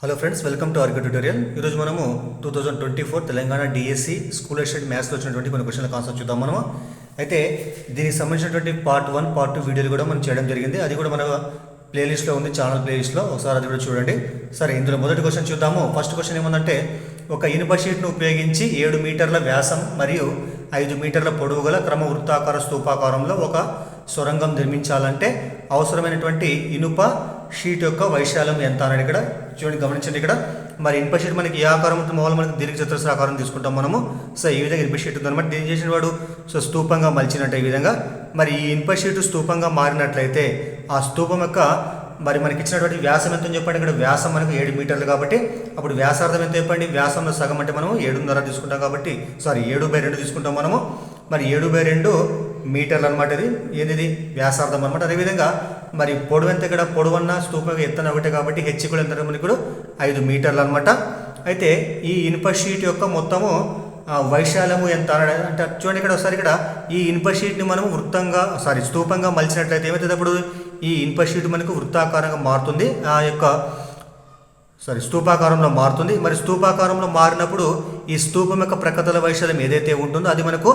Hello friends, welcome to RK tutorial. ఈరోజు మనము 2024 Telangana DSC school assistant మ్యాథ్స్లో వచ్చినటువంటి కొన్ని క్వశ్చన్ల కాన్సెప్ట్ చూద్దాం. మనము అయితే దీనికి సంబంధించినటువంటి పార్ట్ 1, పార్ట్ 2 వీడియోలు కూడా మనం చేయడం జరిగింది. అది కూడా మన ప్లేలిస్ట్లో ఉంది, ఛానల్ ప్లేలిస్ట్లో. ఒకసారి అది కూడా చూడండి. సరే, ఇందులో మొదటి క్వశ్చన్ చూద్దాము. ఫస్ట్ క్వశ్చన్ ఏమందంటే, ఒక ఇనుప షీట్ను ఉపయోగించి 7 మీటర్ల వ్యాసం మరియు 5 మీటర్ల పొడవు గల క్రమ వృత్తాకార స్తూపాకారంలో ఒక సొరంగం నిర్మించాలంటే అవసరమైనటువంటి ఇనుప షీట్ యొక్క వైశాల్యం ఎంత అనేది ఇక్కడ చూడండి, గమనించండి. ఇక్కడ మరి ఇనుప షీట్ మనకి ఏ ఆకారం ఉంటుంది? మామూలు మనకి దీర్ఘ చతురస్రాకారం తీసుకుంటాం మనము. సో ఈ విధంగా ఇనుప షీట్ ఉందన్నమాట. దీన్ని చేసిన వాడు సో స్తూపంగా మలిచినట్టు ఈ విధంగా. మరి ఈ ఇనుప షీటు స్తూపంగా మారినట్లయితే ఆ స్తూపం యొక్క మరి మనకి ఇచ్చినటువంటి వ్యాసం ఎంత చెప్పండి. ఇక్కడ వ్యాసం మనకు 7 మీటర్లు కాబట్టి అప్పుడు వ్యాసార్థం ఎంత చెప్పండి? వ్యాసంలో సగం అంటే మనము 7.5 తీసుకుంటాం కాబట్టి 7/2 తీసుకుంటాం మనము. మరి 7/2 మీటర్లు అనమాట. ఇది వ్యాసార్థం అనమాట. అదేవిధంగా మరి పొడవు ఎంత? ఇక్కడ పొడవన్న స్తూపంగా ఎత్తన ఒకటే కాబట్టి హెచ్ కూడా ఎంత? మనకి కూడా 5 మీటర్లు అనమాట. అయితే ఈ ఇనుప షీట్ యొక్క మొత్తము వైశాల్యము ఎంత అంటే చూడండి. ఇక్కడ ఒకసారి ఇక్కడ ఈ ఇనుప షీట్ని మనం స్తూపంగా మలిచినట్లయితే ఏమవుతుంది? అప్పుడు ఈ ఇనుప షీట్ మనకు వృత్తాకారంగా మారుతుంది, ఆ యొక్క స్తూపాకారంలో మారుతుంది. మరి స్తూపాకారంలో మారినప్పుడు ఈ స్తూపం యొక్క ప్రకృతుల వైశాల్యం ఏదైతే ఉంటుందో అది మనకు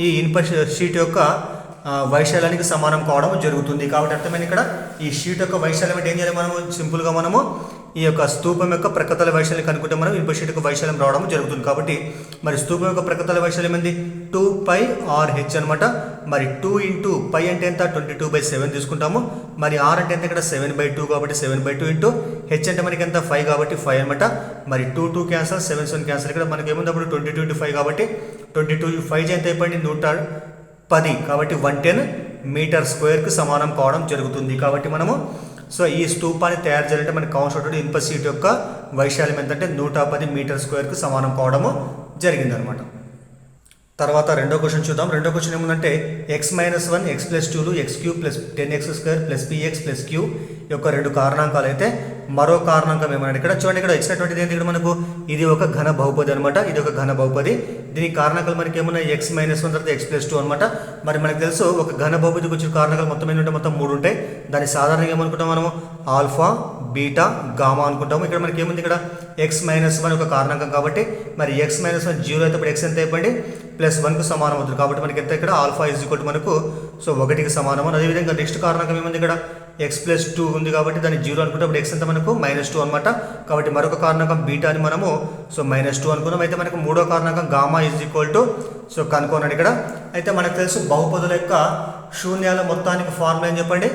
ఈ ఇనుప షీట్ యొక్క వైశాల్యానికి సమానం కావడం జరుగుతుంది. కాబట్టి అర్థమైంది. ఇక్కడ ఈ షీట్ యొక్క వైశాల్యం అంటే ఏం చేయాలి? మనము సింపుల్గా మనము ఈ యొక్క స్తూపం యొక్క ప్రకృతుల వైశాల్యం కనుక్కుంటే మనం ఇనుప షీట్ యొక్క వైశాల్యం రావడం జరుగుతుంది. కాబట్టి మరి స్తూపం యొక్క ప్రకృతుల వైశాల్యం ఏంది? 2πRh అనమాట. మరి 2 ఇంటూ π అంటే ఎంత? 22/7 తీసుకుంటాము. మరి r అంటే ఎంత? ఇక్కడ 7/2 కాబట్టి 7/2 ఇంటూ h అంటే మనకి ఎంత? 5 కాబట్టి 5 అనమాట. మరి 2 క్యాన్సల్, 7 క్యాన్సల్. ఇక్కడ మనకి ఏముంది? అప్పుడు 22 ఇంటూ 5 కాబట్టి 22 5 ఎంత అయిపోయింది? 110 కాబట్టి 110 మీటర్ స్క్వేర్కి సమానం కావడం జరుగుతుంది. కాబట్టి మనము ఈ స్తూపాన్ని తయారు చేయాలంటే మనకు కావాల్సినటువంటి ఇనుప షీట్ యొక్క వైశాల్యం ఎంతంటే 110 మీటర్ స్క్వేర్కి సమానం కావడము జరిగిందనమాట. తర్వాత రెండో క్వశ్చన్ చూద్దాం. రెండో క్వశ్చన్ ఏముందంటే, x-1 x+2 x³ + 10x² + px + q యొక్క 2 కారణాంకాలు అయితే మరో కారణాంకం ఏమన్నాడు? ఇక్కడ చూడండి. ఇక్కడ ఇచ్చినటువంటిది ఏంటి? ఇక్కడ మనకు ఇది ఒక ఘన బహుపది అనమాట. ఇది ఒక ఘన బహుపది. దీనికి కారణాంకాలు మనకి ఏమున్నాయి? x-1 తర్వాత x+2 అనమాట. మరి మనకు తెలుసు ఒక ఘన బహుపదికి వచ్చిన కారణాంకాలు మొత్తం ఏంటంటే మొత్తం 3 ఉంటాయి. దాన్ని సాధారణంగా ఏమనుకుంటాం మనము? ఆల్ఫా, బీటా, గామా అనుకుంటాము. ఇక్కడ మనకి ఏముంది? ఇక్కడ x-1 ఒక కారణాంకం కాబట్టి మరి x-1 0 అయితే ఇప్పుడు x ఎంత అయిపోయింది? +1కు సమానం అవుతుంది. కాబట్టి మనకి ఎంత? ఇక్కడ ఆల్ఫా = మనకు 1కి సమానం. అదేవిధంగా నెక్స్ట్ కారణాంకం ఏముంది? ఇక్కడ x+2 ఉంది కాబట్టి దాన్ని 0 అనుకుంటే అప్పుడు x ఎంత? మనకు -2 అనమాట. కాబట్టి మరొక కారణాంకం బీటాని మనము -2 అనుకున్నాం. అయితే మనకు మూడో కారణాంకం గామా = కనుక్కున్నాడు ఇక్కడ. అయితే మనకు తెలుసు బహుపదుల యొక్క శూన్యాల మొత్తానికి ఫార్ములా ఏం చెప్పండి?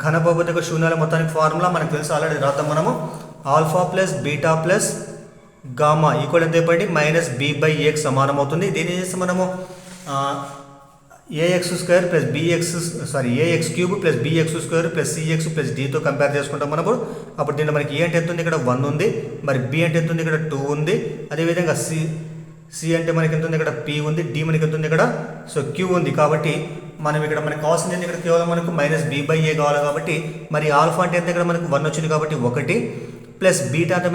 ఘన బహుపది యొక్క శూన్యాల మొత్తానికి ఫార్ములా మనకు తెలుసు, ఆల్రెడీ రాద్దాం మనము. Alpha plus beta plus gamma equal ఎంత అయిపోయింది? -b/a సమానం అవుతుంది. దీన్ని చేస్తే మనము ax² + bx ax³ + bx² + cx + dతో compare చేసుకుంటాం మనము. అప్పుడు దీంట్లో మనకి a అంటే ఎంత ఉంది? ఇక్కడ 1 ఉంది. మరి b అంటే ఎంత ఉంది? ఇక్కడ 2 ఉంది. అదేవిధంగా c అంటే మనకి ఎంత ఉంది? ఇక్కడ p ఉంది. d మనకి ఎంత ఉంది? ఇక్కడ q ఉంది. కాబట్టి మనం ఇక్కడ మనకు కావాల్సింది ఏంటి? ఇక్కడ కేవలం మనకు -b/a కావాలి. కాబట్టి మరి ఆల్ఫా అంటే ఎంత? ఇక్కడ మనకు 1 వచ్చింది కాబట్టి 1 ప్లస్ బీటా అంటే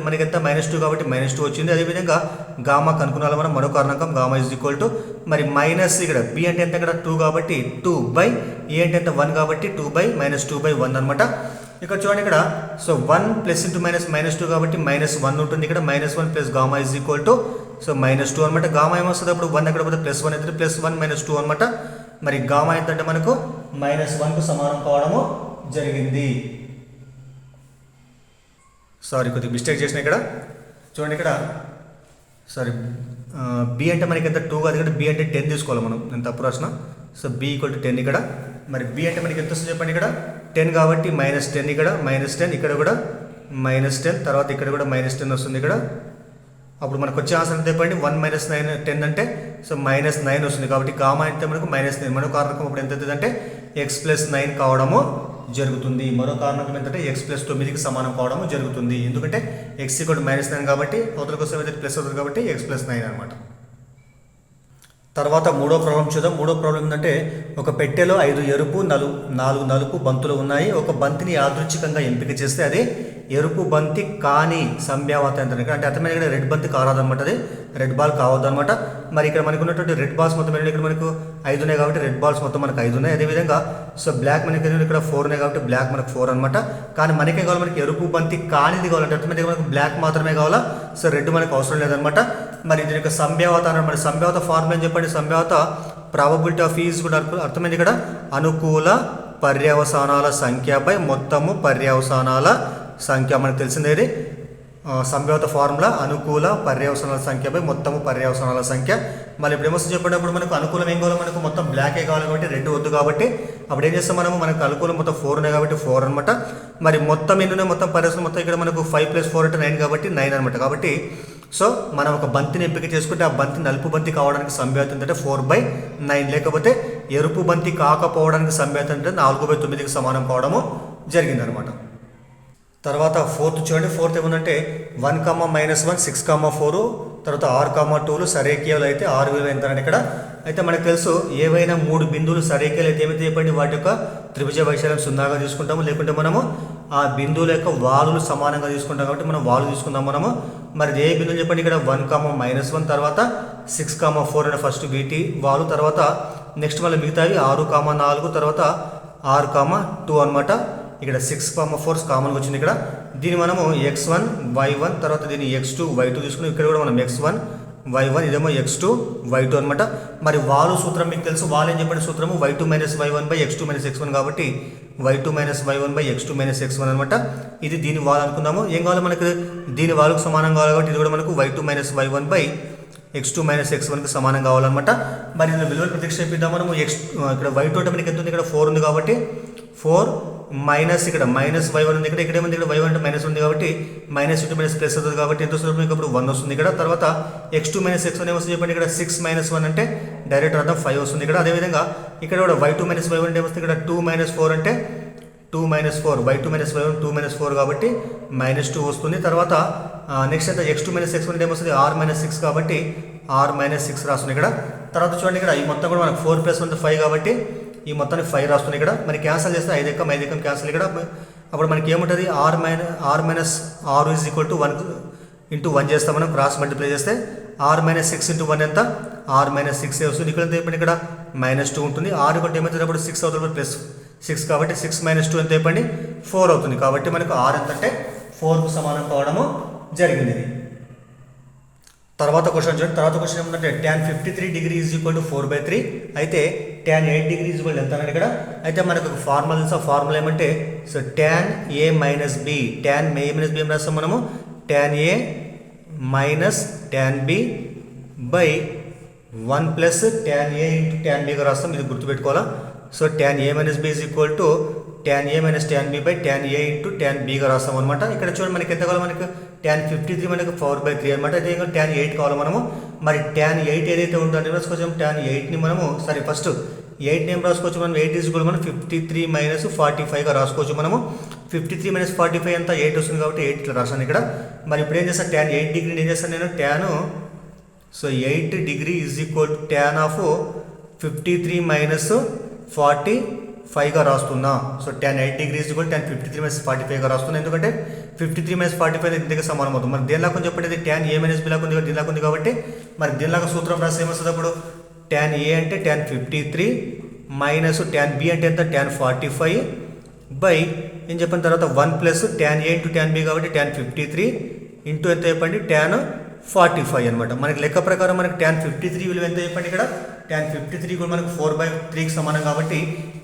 మనకి ఎంత? -2 కాబట్టి -2 వచ్చింది. అదేవిధంగా గామా కనుక్కున్నాలి మనం. మరో కారణాంకం గామా మరి మైనస్ ఇక్కడ b అంటే ఎంత? ఇక్కడ 2 కాబట్టి 2/a అంటే ఎంత? 1 కాబట్టి 2/-2/1 అనమాట. ఇక్కడ చూడండి. ఇక్కడ 1 + -2 కాబట్టి -1 ఉంటుంది. ఇక్కడ -1 ప్లస్ గామా -2 అనమాట. గామా ఏమొస్తుంది? అప్పుడు 1 ఎక్కడ పోతే +1 అవుతుంది. +1 - 2 అనమాట. మరి గామా ఎంతంటే మనకు -1కు సమానం కావడము జరిగింది. కొద్దిగా మిస్టేక్ చేసిన ఇక్కడ చూడండి. ఇక్కడ బి అంటే మనకి ఎంత? 2 కాదు. ఇక్కడ బి అంటే 10 తీసుకోవాలి మనం. నేను తప్పు రాసిన. b = 10 ఇక్కడ. మరి బి అంటే మనకి ఎంత వస్తుంది చెప్పండి? ఇక్కడ 10 కాబట్టి -10 ఇక్కడ -10 ఇక్కడ కూడా -10 తర్వాత ఇక్కడ కూడా -10 వస్తుంది ఇక్కడ. అప్పుడు మనకు వచ్చే ఆన్సర్ ఎంత చెప్పండి? 1 - 9 10 అంటే -9 వస్తుంది. కాబట్టి గామా అంటే మనకు -9. మరో కారణకం ఇప్పుడు ఎంత అవుతుంది అంటే x+9 కావడము జరుగుతుంది. మరో కారణకం ఏంటంటే x+9కి సమానం కావడము జరుగుతుంది. ఎందుకంటే x = -9 కాబట్టి అవతల కోసం అయితే ప్లస్ అవుతుంది కాబట్టి x+9 అనమాట. తర్వాత మూడో ప్రాబ్లం చూద్దాం. మూడో ప్రాబ్లం ఏంటంటే, ఒక పెట్టెలో 5 ఎరుపు 4 నలుపు బంతులు ఉన్నాయి. ఒక బంతిని యాదృచ్ఛికంగా ఎంపిక చేస్తే అది ఎరుపు బంతి కాని సంభావ్యత ఎంత అంటే అర్థమైన ఇక్కడ రెడ్ బంతి కారాదనమాట, అది రెడ్ బాల్ కావద్దు అనమాట. మరి ఇక్కడ మనకు ఉన్నటువంటి రెడ్ బాల్స్ మొత్తం ఇక్కడ మనకు 5 ఉన్నాయి కాబట్టి రెడ్ బాల్స్ మొత్తం మనకు 5 ఉన్నాయి. అదేవిధంగా సో బ్లాక్ మనకి ఇక్కడ 4 ఉన్నాయి కాబట్టి బ్లాక్ మనకు 4 అనమాట. కానీ మనకే కావాలి, మనకి ఎరుపు బంతి కానిది కావాలంటే అర్థమైతే మనకు బ్లాక్ మాత్రమే కావాలా, సో రెడ్ మనకు అవసరం లేదనమాట. మరి దీని యొక్క సంభావ్యత అన్నమాట, మరి సంభావ్యత ఫార్ములా అని చెప్పండి, సంభావ్యత ప్రాబబిలిటీ ఆఫ్ ఈజ్ కూడా అర్థమైంది ఇక్కడ అనుకూల పర్యవసానాల సంఖ్యపై మొత్తము పర్యవసానాల సంఖ్య. మనకు తెలిసిందేది సంభావ్యత ఫార్ములా అనుకూల పర్యవసానాల సంఖ్యపై మొత్తము పర్యవసానాల సంఖ్య. మళ్ళీ ఇప్పుడు ఏమొస్తుంది చెప్పేటప్పుడు మనకు అనుకూలం ఏం కావాలి, మనకు మొత్తం బ్లాకే కావాలి కాబట్టి రెడ్ వద్దు కాబట్టి అప్పుడు ఏం చేస్తాం మనము, మనకు అనుకూలం మొత్తం 4 ఉన్నాయి కాబట్టి 4 అనమాట. మరి మొత్తం ఎన్ని ఉన్నాయి, మొత్తం పర్యవసానం మొత్తం ఇక్కడ మనకు 5 + 4 అంటే 9 కాబట్టి 9 అనమాట. కాబట్టి సో మనం ఒక బంతిని ఎంపిక చేసుకుంటే ఆ బంతి నలుపు బంతి కావడానికి సంభావ్యత ఏంటంటే 4/9, లేకపోతే ఎరుపు బంతి కాకపోవడానికి సంభావ్యత అంటే 4/9కి సమానం కావడము జరిగిందనమాట. తర్వాత ఫోర్త్ చూడండి, ఫోర్త్ ఏముందంటే 1, -1, 6, 4, తర్వాత 6, 2లు సరేఖీయాలు అయితే 6 విలువ ఎంత అంటే ఇక్కడ అయితే మనకు తెలుసు ఏవైనా 3 బిందువులు సరేఖీయాలు అయితే ఏమైతే చెప్పండి వాటి యొక్క త్రిభుజ వైశాల్యం 0గా తీసుకుంటాము, లేకుంటే మనము ఆ బిందువుల యొక్క వాలులు సమానంగా తీసుకుంటాం కాబట్టి మనం వాలు తీసుకుందాం మనము. మరి ఏ బిందువులు చెప్పండి ఇక్కడ 1, -1, తర్వాత 6, 4 అనే ఫస్ట్ వీటి వాలు, తర్వాత నెక్స్ట్ మళ్ళీ మిగతావి 6, 4, తర్వాత 6, 2 అనమాట. ఇక్కడ 6, 4 కామన్గా వచ్చింది ఇక్కడ. దీన్ని మనము x1, y1, తర్వాత దీన్ని x2, y2 తీసుకుని ఇక్కడ కూడా మనం x1, y1, ఇదేమో x2, y2 అనమాట. మరి వాలు సూత్రం మీకు తెలుసు, వాలు ఏం చెప్పండి సూత్రము y2 - y1/x2 - x1 కాబట్టి y2 - y1/x2 - x1 అనమాట. ఇది దీని వాలు అనుకుందాము. ఏం కావాలి మనకు, దీని వాలుకు సమానం కావాలి కాబట్టి ఇది కూడా మనకు y2 - y1/x2 - x1కి సమానం కావాలన్నమాట. మరి దీని విలువలు ప్రతిక్షేపిద్దాం మనము. ఇక్కడ y2 అంటే మనకి ఎంత ఉంది, ఇక్కడ 4 ఉంది కాబట్టి 4 మైనస్ ఇక్కడ -y1 ఉంది, ఇక్కడ ఏముంది, ఇక్కడ y1 అంటే మైనస్ ఉంది కాబట్టి -2 ప్లస్ అవుతుంది కాబట్టి ఎంత వస్తుంది మీకు ఇప్పుడు 1 వస్తుంది ఇక్కడ. తర్వాత x2 - x1 ఏమొస్తుంది చెప్పండి, ఇక్కడ 6 - 1 అంటే డైరెక్ట్ అర్థం 5 వస్తుంది ఇక్కడ. అదేవిధంగా ఇక్కడ కూడా y2 - y1 అంటే ఏమొస్తుంది, ఇక్కడ 2 - 4 అంటే 2 - 4, y2 - y1 2 - 4 కాబట్టి -2 వస్తుంది. తర్వాత నెక్స్ట్ అంటే x2 - x1 అంటే ఏమొస్తుంది, r - 6 కాబట్టి r - 6 రాస్తుంది ఇక్కడ. తర్వాత చూడండి ఇక్కడ ఈ మొత్తం కూడా మనకు 4 + 1 5 కాబట్టి ఈ మొత్తాన్ని 5 రాస్తుంది ఇక్కడ. మరి క్యాన్సల్ చేస్తే 5 క్యాన్సల్ ఇక్కడ. అప్పుడు మనకి ఏముంటుంది, r - 1 × 1 చేస్తాం మనం, క్రాస్ మల్టిప్లై చేస్తే r - 6 × 1 ఎంత, r - 6 వస్తుంది. ఇక్కడ ఎంత చెప్పండి, ఇక్కడ -2 ఉంటుంది. r ఒకటి ఏమవుతుంది అప్పుడు 6 అవుతుంది +6 కాబట్టి 6 - 2 ఎంత చెప్పండి 4 అవుతుంది. కాబట్టి మనకు r ఎంత అంటే 4కు సమానం కావడము జరిగింది. తర్వాత క్వశ్చన్ చూడండి, తర్వాత క్వశ్చన్ ఏమంటే tan 53° = 4/3 అయితే tan 8° ఎంత అన్నాడు ఇక్కడ. అయితే మనకు ఫార్ములా ఏమంటే so tan a - b, tan a - b ఏం రాస్తాం మనము, tan a - tan b / 1 + tan a × tan b గా రాస్తాం. ఇది గుర్తుపెట్టుకోవాలా. So tan a - b = tan a - tan b / tan a × tan b గా రాస్తాం అనమాట. ఇక్కడ చూడండి మనకి ఎంత కావాలి, మనకు tan 53 మనకు 4/3 అనమాట. అయితే ఇంకా tan 8 కావాలి మనము. మరి tan 8 ఏదైతే ఉంటుందో రాసుకోవచ్చు, tan 8ని మనము ఫస్ట్ 8ని ఏం రాసుకోవచ్చు మనం, 8 = మనం 53 - 45గా రాసుకోవచ్చు మనము. 53 - 45 అంతా 8 వస్తుంది కాబట్టి 8 ఇట్లా రాసాను ఇక్కడ. మరి ఇప్పుడు ఏం చేస్తాను, tan 8° ఏం చేస్తాను నేను, tan 8° = tan ఆఫ్ 53 - 45గా రాస్తున్నా. సో tan 8° = tan 53 - 45గా రాస్తున్నా. ఎందుకంటే 53 - 45 ఇంతగా సమానం అవుతుంది. మరి దేనిలాగా కొంచెం చెప్పండి, tan a - b లాగా ఉంది, దీనిలాగా ఉంది కాబట్టి మరి దీనిలాగా సూత్రం రాస్తే ఏమొస్తుంది అప్పుడు, tan a అంటే tan 53 - tan b అంటే ఎంత, tan 45 ఏం చెప్పిన తర్వాత 1 + tan a × tan b కాబట్టి tan 53 ఇంటూ ఎంత చెప్పండి, tan 45 అనమాట. మనకి లెక్క ప్రకారం మనకి tan 53 విలువ ఎంత చెప్పండి ఇక్కడ, tan 53 కూడా మనకు 4/3కి సమానం కాబట్టి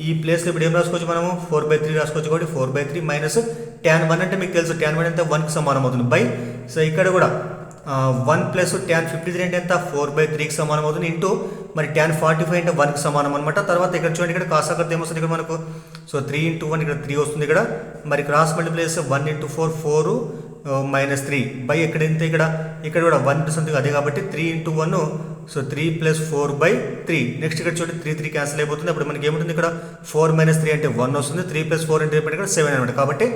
ఈ ప్లేస్లో ఇప్పుడు ఏం రాసుకోవచ్చు మనము, 4/3 రాసుకోవచ్చు. కాబట్టి 4/3 - tan 1 అంటే మీకు తెలుసు, tan 1 అంటే 1కి సమానం అవుతుంది సో ఇక్కడ కూడా 1 + tan 53 అంటే ఎంత, 4/3కి సమానం అవుతుంది ఇంటూ మరి tan 45 అంటే 1కి సమానం అనమాట. తర్వాత ఇక్కడ చూడండి, ఇక్కడ కాసాకర్త ఏమొస్తుంది ఇక్కడ మనకు, సో 3 × 1 ఇక్కడ 3 వస్తుంది ఇక్కడ. మరి క్రాస్ మల్టిప్లై చేస్తే 1 × 4 4 - 3 ఎక్కడ ఎంత, ఇక్కడ కూడా 1 సంథింగ్ అదే కాబట్టి 3 × 1 సో 3 + 4/3. నెక్స్ట్ ఇక్కడ చూడండి 3 క్యాన్సిల్ అయిపోతుంది. అప్పుడు మనకి ఏముంటుంది ఇక్కడ 4 - 3 అంటే 1 వస్తుంది. 3 + 4 అంటే ఇక్కడ 7 అనమాట. కాబట్టి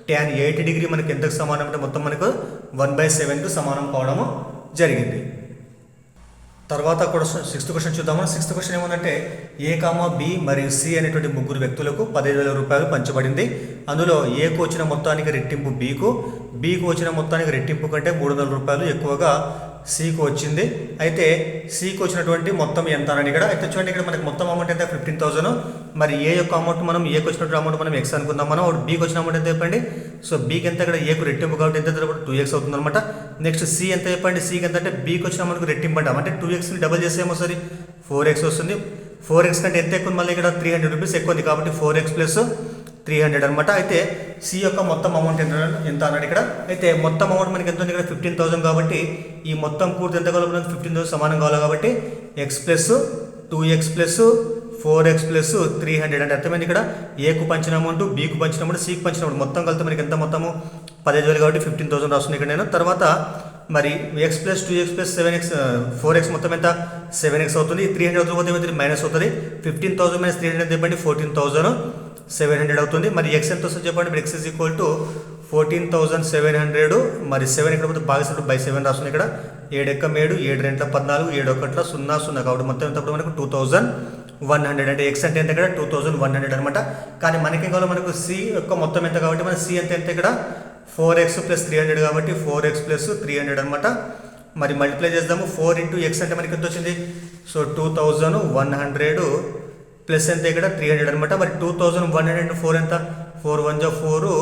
tan 8° మనకి ఎంతకు సమానం అంటే మొత్తం మనకు 1/7కు సమానం కావడము జరిగింది. తర్వాత కూడా సిక్స్త్ క్వశ్చన్ చూద్దాము. సిక్స్త్ క్వశ్చన్ ఏముందంటే ఏ కామా బి మరియు సి అనేటువంటి ముగ్గురు వ్యక్తులకు 15,000 రూపాయలు పంచబడింది. అందులో ఏకు వచ్చిన మొత్తానికి రెట్టింపు బికు వచ్చిన మొత్తానికి రెట్టింపు కంటే 300 రూపాయలు ఎక్కువగా సికు వచ్చింది. అయితే సికు వచ్చినటువంటి మొత్తం ఎంత అని ఇక్కడ అయితే చూడండి, ఇక్కడ మనకి మొత్తం అమౌంట్ ఎంత 15,000. మరి ఏ యొక్క అమౌంట్ మనం ఏకు వచ్చినటువంటి అమౌంట్ మనం ఎక్స్ అనుకుందాం. మనం బీకి వచ్చిన అమౌంట్ ఎంత చెప్పండి. సో బీకి ఎంత ఇక్కడ ఏకు రెట్టింపు కాబట్టి ఎంత 2x అవుతుంది అనమాట. నెక్స్ట్ సి ఎంత చెప్పండి. సికి ఎంత అంటే బీకి వచ్చిన అమౌంట్కి రెట్టింపు అంటాం, అంటే 2xని డబల్ చేస్తే ఏమొస్తుంది 4x వస్తుంది. 4x కంటే ఎంత ఎక్కువ మళ్ళీ ఇక్కడ 300 రూపీస్ ఎక్కువ ఉంది కాబట్టి 4x ప్లస్ 300 అనమాట. అయితే సి యొక్క మొత్తం అమౌంట్ ఎంత అన్నాడు ఇక్కడ. అయితే మొత్తం అమౌంట్ మనకి ఎంత ఉంది ఇక్కడ 15,000 కాబట్టి ఈ మొత్తం పూర్తి ఎంత కావాలి 15,000 సమానం కావాలి కాబట్టి x plus 2x plus 4x plus 300 అంటే అర్థమైంది. ఇక్కడ ఏకు పంచిన అమౌంట్ బీకు పంచిన అమౌంట్ సికి పంచిన అమౌంట్ మొత్తం కలితే మనకి ఎంత మొత్తము 15,000 కాబట్టి 15,000 రాస్తుంది ఇక్కడ నేను. తర్వాత మరి x plus 2x plus 7x 4x మొత్తం ఎంత 7x అవుతుంది. 300 అవుతుంది మైనస్ అవుతుంది. 15,000 మైనస్ 300 చెప్పండి 14,700 అవుతుంది. మరి x ఎంత వస్తుంది చెప్పండి. మరి x ఇస్ ఈక్వల్ టు 14,700. మరి 7 ఇక్కడ పోతే భాగిస్తున్నట్టు బై 7 రాస్తుంది ఇక్కడ. 7 ఎక్క 7 7 2 14 7 1 0 0 కాబట్టి మొత్తం ఎంత మనకు 2,100 అంటే x అంటే ఎంత ఇక్కడ 2,100 అనమాట. కానీ మనకి కావాలి మనకు సి యొక్క మొత్తం ఎంత కాబట్టి మన సి ఎంత ఇక్కడ 4x ప్లస్ 300 కాబట్టి 4x ప్లస్ 300 అనమాట. మరి మల్టిప్లై చేద్దాము. 4 ఇంటూ x అంటే మనకి ఎంత వచ్చింది. సో 2,100 ప్లస్ ఎంత ఇక్కడ 300 అనమాట. మరి 2,100 4 ఎంత 4 1 జా 4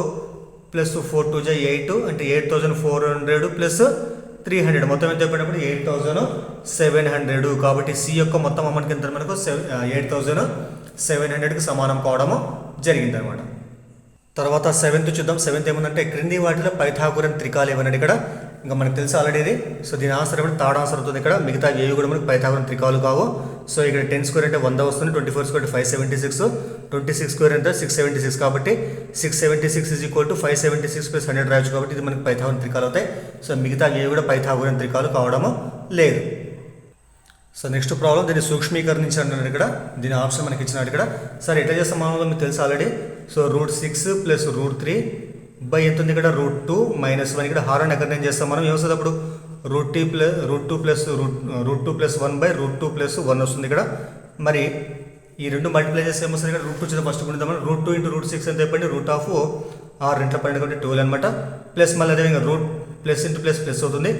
ప్లస్ 4 2 జా 8 అంటే 8,400 ప్లస్ 300 మొత్తం ఎంత చెప్పినప్పుడు 8,700. కాబట్టి సి యొక్క మొత్తం అమౌంట్కి ఎంత మనకు 8,700కి సమానం కావడము జరిగింది అనమాట. తర్వాత 7th చూద్దాం. 7th ఏముందంటే క్రింది వాటిలో పైథాగోరన్ త్రికాలు ఏమన్నాడు ఇక్కడ. ఇంకా మనకు తెలుసు ఆల్రెడీ ఇది. సో దీని ఆన్సర్ ఏమంటే థర్డ్ ఆన్సర్ అవుతుంది ఇక్కడ. మిగతా ఏవి కూడా మనకు పైథాగోరన్ త్రికాలు కావు. సో ఇక్కడ 10 స్క్వేర్ అంటే 100 వస్తుంది. 24 స్క్వేర్ 576. 26 స్క్వేర్ అంటే 676 కాబట్టి 676 ఈజ్ ఈక్వల్ టు 576 ప్లస్ 100 రాయొచ్చు కాబట్టి ఇది మనకి పైథాగోరన్ త్రికాలు అవుతాయి. సో మిగతా ఏవి కూడా పైథాగోరన్ త్రికాలు కావడము లేదు. సో నెక్స్ట్ ప్రాబ్లం దీన్ని సూక్ష్మీకరించాడు ఇక్కడ. దీని ఆప్షన్ మనకి ఇచ్చినాడు ఇక్కడ. సరే ఎట్లా చేస్తాం మామూలుగా మీకు తెలుసు ఆల్రెడీ. సో √6 ప్లస్ √3 బై ఎంత ఉంది ఇక్కడ √2 మైనస్ 1 ఇక్కడ హారాన్ని ఎక్కడ నేను చేస్తాం మనం ఏమొస్తుంది అప్పుడు √2 ప్లస్ 1 బై √2 ప్లస్ 1 వస్తుంది ఇక్కడ. మరి ఈ రెండు మల్టిప్లై చేస్తే ఏమొస్తుంది ఇక్కడ √2 చిన్న ఫస్ట్ గుణిద్దాం. √2 ఇంటూ √6 ఎంత చెప్పండి √6 2 12 కాబట్టి 12 అనమాట. ప్లస్ మళ్ళీ అదేవిధంగా ప్లస్ ఇంటూ ప్లస్ ప్లస్ అవుతుంది.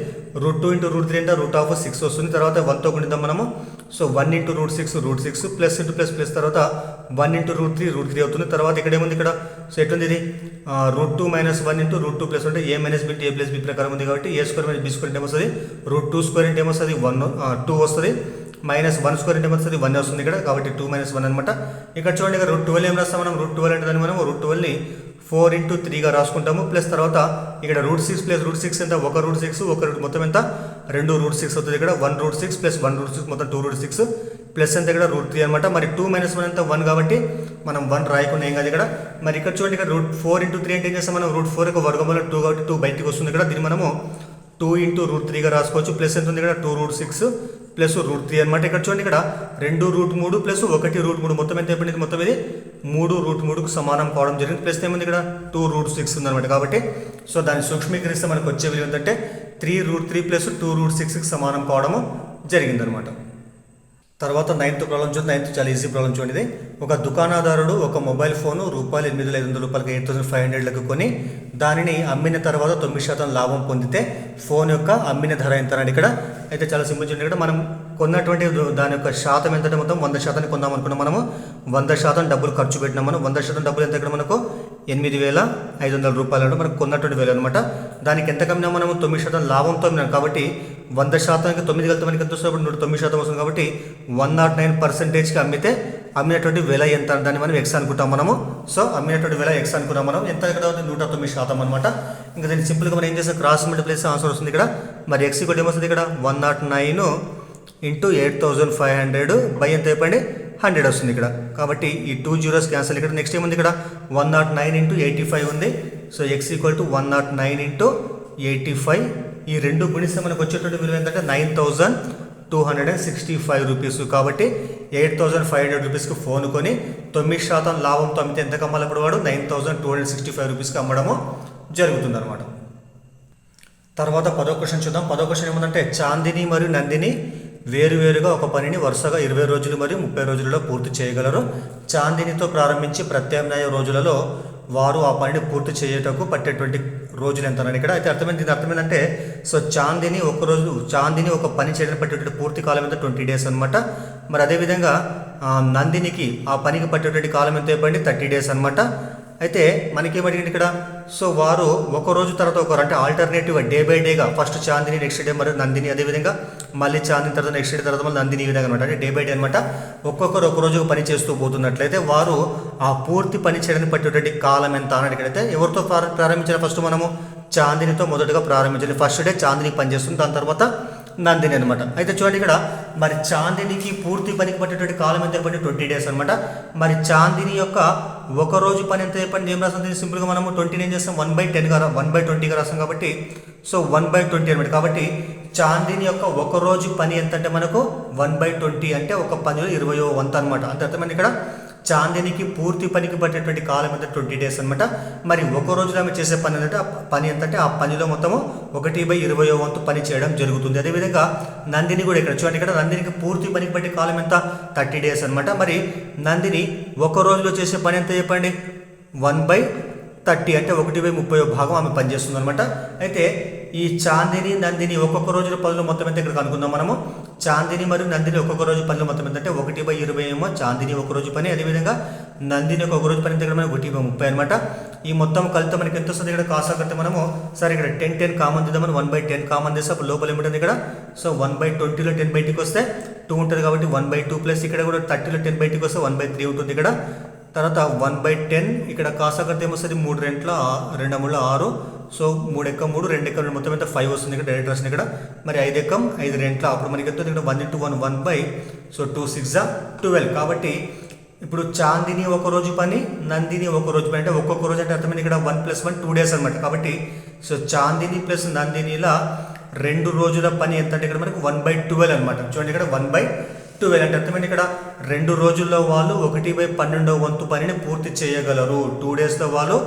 √2 ఇంటూ √3 అంటే √6 వస్తుంది. తర్వాత 1తో గుణిద్దాం మనము. So 1 into √6 plus into plus plus తర్వాత 1 ఇంటూ √3 అవుతుంది. తర్వాత ఇక్కడ ఏముంది ఇక్కడ. సో ఎట్లుంది ఇది √2 మైనస్ 1 ఇంటూ √2 ప్లస్ అంటే a minus b a plus b ప్రకారం ఉంది కాబట్టి a square minus b square అంటే ఏమొస్తుంది √2 స్క్వేర్ అంటే ఏమొస్తుంది 2 వస్తుంది. మైనస్ 1 స్క్వేర్ అంటే ఏమొస్తుంది 1 వస్తుంది ఇక్కడ కాబట్టి 2 మైనస్ 1 అనమాట. ఇక్కడ చూడండి ఇక్కడ √12 ఏం రాస్తాం మనం. √12 అంటే దాన్ని మనం √12ని 4 ఇంటూ 3గా రాసుకుంటాము. ప్లస్ తర్వాత ఇక్కడ √6 ప్లస్ √6 ఎంత 1 √6 1 మొత్తం ఎంత 2 √6 అవుతుంది ఇక్కడ. 1 √6 ప్లస్ 1 √6 మొత్తం 2 √6 ప్లస్ ఎంత ఇక్కడ √3 అనమాట. మరి 2 మైనస్ 1 ఎంత 1 కాబట్టి మనం 1 రాయకుండా ఏం కాదు ఇక్కడ. మరి ఇక్కడ చూడండి ఇక్కడ √4 ఇంటూ 3 అంటే ఏం చేస్తాం మనం √4 యొక్క వర్గమూలం 2 కాబట్టి 2 బయటికి వస్తుంది ఇక్కడ. దీన్ని మనము 2 ఇంటూ √3గా రాసుకోవచ్చు. ప్లస్ ఎంత ఉంది ఇక్కడ 2 √6 ప్లస్ √3 అనమాట. ఇక్కడ చూడండి ఇక్కడ 2 √3 ప్లస్ 1 √3 మొత్తం ఎంత అయిపోయింది మొత్తం ఇది 3 √3కు సమానం కావడం జరిగింది. ప్లస్ ఏముంది ఇక్కడ 2 √6 ఉందన్నమాట. కాబట్టి సో దాన్ని సూక్ష్మీకరిస్తే మనకు వచ్చే విలువ ఏంటంటే 3 √3 ప్లస్ 2 √6కి సమానం కావడము జరిగిందనమాట. తర్వాత 9th ప్రాబ్లం చూడండి. 9th చాలా ఈజీ ప్రాబ్లం చూడండి. ఒక దుకాణదారుడు ఒక మొబైల్ ఫోను ₹8,500 8,500లకు కొని దానిని అమ్మిన తర్వాత 9% లాభం పొందితే ఫోన్ యొక్క అమ్మిన ధర ఎంత అన్నాడు ఇక్కడ. అయితే చాలా సింపుల్ చూడండి. ఇక్కడ మనం కొన్నటువంటి దాని యొక్క శాతం ఎంత మొత్తం 100% కొందాం అనుకున్నాం. మనము 100% డబ్బులు ఖర్చు పెట్టినాం. మనం 100% డబ్బులు ఎంత ఇక్కడ మనకు 8,500 రూపాయలు మనకు కొన్నటువంటి వేలు అనమాట. దానికి ఎంత కమ్మినా మనము 9% లాభంతో అమ్మినాం కాబట్టి 100%కి 9 కలితే మనకి ఎంత వస్తుంది 9% వస్తుంది కాబట్టి 109%కి అమ్మితే అమ్మినటువంటి వెల ఎంత దాన్ని మనం ఎక్స్ అనుకుంటాం మనము. సో అమ్మినటువంటి వెల ఎక్స్ అనుకున్నాం మనం. ఎంత ఇక్కడ 109% అనమాట. ఇంకా దీన్ని సింపుల్గా మనం ఏం చేస్తాం క్రాస్ మల్టిప్లై చేస్తే ఆన్సర్ వస్తుంది ఇక్కడ. మరి ఎక్స్ కూడా ఏమొస్తుంది ఇక్కడ 109 ఇంటూ 8,500 బై ఎంత అయిపోయింది 100 వస్తుంది ఇక్కడ. కాబట్టి ఈ 2 zeros క్యాన్సల్ ఇక్కడ. నెక్స్ట్ ఏముంది ఇక్కడ 109 ఇంటూ 85 ఉంది. So X equal to 109 into 85 ఈ రెండు గుణిస్తే మనకు వచ్చేటువంటి విలువ ఏంటంటే 9,265 రూపీస్. కాబట్టి 8,500 రూపీస్కి ఫోన్ కొని 9% లాభంతో అమ్మితే ఎంత కమ్మాలి అప్పుడు వాడు 9,265 రూపీస్కి అమ్మడము జరుగుతుంది అనమాట. తర్వాత 10వ క్వశ్చన్ చూద్దాం. 10వ క్వశ్చన్ ఏముందంటే చాందిని మరియు నందిని వేరువేరుగా ఒక పనిని వరుసగా 20 రోజులు మరియు 30 రోజులలో పూర్తి చేయగలరు. చాందినితో ప్రారంభించి ప్రత్యామ్నాయ రోజులలో వారు ఆ పనిని పూర్తి చేయటకు పట్టేటువంటి రోజులు ఎంత అన్నాడు ఇక్కడ. అయితే అర్థమైంది, దీని అర్థమైందంటే సో చాందిని ఒక పని చేయడానికి పట్టేటువంటి పూర్తి కాలం ఎంత 20 డేస్ అనమాట. మరి అదేవిధంగా నందినికి ఆ పనికి పట్టేటువంటి కాలం ఎంత చెప్పండి 30 డేస్ అనమాట. అయితే మనకేమడిగింది ఇక్కడ, సో వారు ఒక రోజు తర్వాత ఒకరు అంటే ఆల్టర్నేటివ్గా డే బై డేగా ఫస్ట్ చాందిని నెక్స్ట్ డే మరియు నందిని, అదేవిధంగా మళ్ళీ చాందిని తర్వాత నెక్స్ట్ డే తర్వాత మళ్ళీ నందిని, ఈ విధంగా అనమాట. అంటే డే బై డే అనమాట. ఒక్కొక్కరు ఒక రోజు పని చేస్తూ పోతున్నట్లయితే వారు ఆ పూర్తి పని చేయడానికి పట్టేటువంటి కాలం ఎంత అని అడిగితే ఎవరితో ప్రారంభించాలి, ఫస్ట్ మనము చాందినితో మొదటగా ప్రారంభించాలి. ఫస్ట్ డే చాందిని పని చేస్తుంది, దాని తర్వాత నందిని అనమాట. అయితే చూడండి ఇక్కడ మరి చాందినికి పూర్తి పనికి పట్టేటువంటి కాలం ఎంత చెప్పండి 20 డేస్ అనమాట. మరి చాందిని యొక్క ఒక రోజు పని ఎంత చెప్పండి ఏం రాస్తుంది, సింపుల్గా మనము 20 ఏం చేస్తాం 1/20గా రాస్తాం కాబట్టి సో 1/20 అనమాట. కాబట్టి చాందిని యొక్క ఒక రోజు పని ఎంత అంటే మనకు 1/20 అంటే ఒక పనిలో 20వ వంతు అనమాట. అంతే అర్థమైంది. ఇక్కడ చాందినికి పూర్తి పనికి పట్టేటువంటి కాలం ఎంత 20 డేస్ అనమాట. మరి ఒక రోజులో ఆమె చేసే పని ఏంటంటే ఆ పని ఎంతంటే ఆ పనిలో మొత్తము 1/20వ వంతు పని చేయడం జరుగుతుంది. అదేవిధంగా నందిని కూడా ఇక్కడ చూడండి, ఇక్కడ నందినికి పూర్తి పనికి పట్టే కాలం ఎంత 30 డేస్ అనమాట. మరి నందిని ఒక రోజులో చేసే పని ఎంత చెప్పండి 1/30 అంటే 1/30వ భాగం ఆమె పనిచేస్తుంది అనమాట. అయితే ఈ చాందిని నందిని ఒక్కొక్క రోజుల పనులు మొత్తం ఎంత ఇక్కడ కనుక్కుందాం మనము. చాందిని మరియు నందిని ఒక్కొక్క రోజు పనులు మొత్తం ఎంత అంటే 1/20 ఏమో చాందిని ఒక రోజు పని, అదేవిధంగా నందిని ఒక రోజు పని దగ్గర మనకి 1/30 అనమాట. ఈ మొత్తం కలితో మనకి ఎంత వస్తుంది ఇక్కడ కాసాకడితే మనము సరే ఇక్కడ 10 కామన్ తీద్దామని 1/10 కామన్ చేస్తే అప్పుడు లోపల ఏమిటంది ఇక్కడ సో 1/20లో 10 బయటికి వస్తే 2 ఉంటుంది కాబట్టి 1/2 ప్లస్ ఇక్కడ కూడా 30లో 10 బయటికి వస్తే 1/3 ఉంటుంది ఇక్కడ. తర్వాత 1/10 ఇక్కడ కాసాకడితే ఏమొస్తుంది 3 రెంట్ల 2 మూడు 6 సో 3 ఎక్కం 3 2 ఎక్కం 2 మొత్తం అయితే 5 వస్తుంది ఇక్కడ డైరెక్ట్ రాసింది ఇక్కడ. మరి 5 ఎక్కం 5 రెంట్ల అప్పుడు మనకి ఎంత ఇక్కడ 1 × 1 1 సో 2 6 12. కాబట్టి ఇప్పుడు చాందిని ఒక రోజు పని, నందిని ఒక రోజు పని అంటే ఒక్కొక్క రోజు అంటే అర్థమైంది ఇక్కడ 1 + 1 2 డేస్ అనమాట. కాబట్టి సో చాందిని ప్లస్ నందినిలా 2 రోజుల పని ఎంత అంటే ఇక్కడ మనకు 1/12 అనమాట. చూడండి ఇక్కడ 1/12 అంటే అర్థమైంది ఇక్కడ 2 రోజుల్లో వాళ్ళు 1/12వ వంతు పనిని పూర్తి చేయగలరు. 2 డేస్లో వాళ్ళు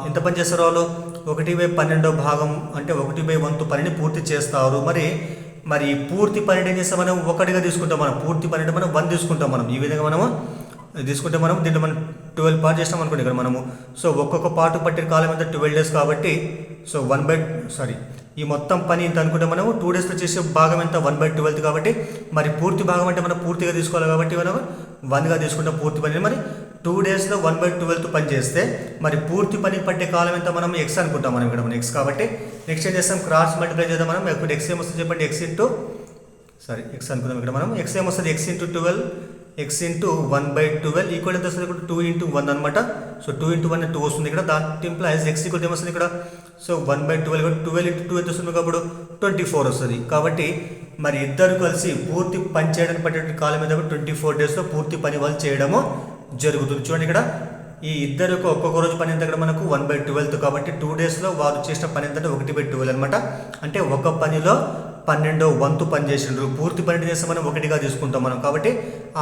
ఎంత పని చేస్తారు, వాళ్ళు 1/12వ భాగం అంటే 1/1 వంతు పనిని పూర్తి చేస్తారు. మరి పూర్తి పని ఏం చేస్తాం మనం ఒకటిగా తీసుకుంటాం. మనం పూర్తి పని అంటే మనం 1 తీసుకుంటాం. మనం ఈ విధంగా మనము తీసుకుంటే మనం దీంట్లో మనం 12 పార్ట్ చేస్తాం అనుకోండి ఇక్కడ మనము. సో ఒక్కొక్క పార్ట్ పట్టిన కాలం ఎంత 12 డేస్ కాబట్టి సో ఈ మొత్తం పని ఇంత అనుకుంటే మనము 2 డేస్లో చేసే భాగం ఎంత 1/12 కాబట్టి మరి పూర్తి భాగం అంటే మనం పూర్తిగా తీసుకోవాలి కాబట్టి మనం 1గా తీసుకుంటాం పూర్తి పని. మరి 2 డేస్లో 1/12 పని చేస్తే మరి పూర్తి పని పట్టే కాలం ఎంత మనం ఎక్స్ అనుకుంటాం మనం ఇక్కడ ఎక్స్. కాబట్టి నెక్స్ట్ ఏం చేస్తాం క్రాస్ మల్టిప్లై చేద్దాం మనం. ఇప్పుడు ఎక్స్ ఏమొస్తుంది చెప్పండి ఎక్స్ అనుకుందాం ఇక్కడ మనం. ఎక్స్ ఏమొస్తుంది x × 12 x × 1/12 ఈక్వల్ ఎంత వస్తుంది ఇక్కడ 2 × 1 అనమాట. సో 2 × 1 2 వస్తుంది ఇక్కడ. దాట్ ఇంప్లైస్ x ఈక్వల్ ఏమొస్తుంది ఇక్కడ సో 1/12 12 × 2 ఎంత వస్తుంది కాబట్టి 24 వస్తుంది. కాబట్టి మరి ఇద్దరు కలిసి పూర్తి పని చేయడానికి పట్టేటువంటి కాలం మీద 24 డేస్లో పూర్తి పని వాళ్ళు చేయడము జరుగుతుంది. చూడండి ఇక్కడ ఈ ఇద్దరు ఒక్కొక్క రోజు పని ఎంత ఇక్కడ మనకు 1/12 కాబట్టి 2 డేస్లో వారు చేసిన పని ఎంత 1/12 అనమాట. అంటే ఒక పనిలో 12వ వంతు పని చేసిండ్రు. పూర్తి పని చేస్తే మనం 1గా తీసుకుంటాం మనం. కాబట్టి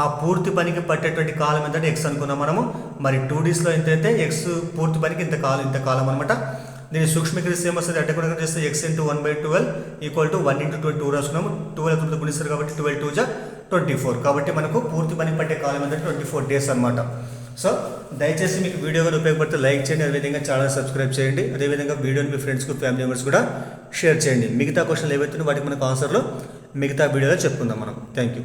ఆ పూర్తి పనికి పట్టేటువంటి కాలం ఏంటంటే ఎక్స్ అనుకున్నాం మనము. మరి 2 డేస్లో ఎంతైతే ఎక్స్ పూర్తి పనికి ఇంత కాలం అనమాట. దీన్ని సూక్ష్మీకరిస్తే ఏమొస్తుంది అంటే కూడా చేస్తే x × 1/12 ఈక్వల్ టు 1 × 2 రాసుకున్నాము. 12 గుణిస్తారు కాబట్టి 12 2 24. కాబట్టి మనకు పూర్తి పని పట్టే కాలం ఏంటంటే 24 డేస్ అనమాట. సో దయచేసి మీకు వీడియో కూడా ఉపయోగపడితే లైక్ చేయండి, అదేవిధంగా ఛానల్ సబ్స్క్రైబ్ చేయండి, అదేవిధంగా వీడియోని మీ ఫ్రెండ్స్కు ఫ్యామిలీ మెంబర్స్ కూడా షేర్ చేయండి. మిగతా క్వశ్చన్లు ఏవైతే వాటికి మనకు ఆన్సర్లు మిగతా వీడియోలో చెప్పుకుందాం మనం. Thank you.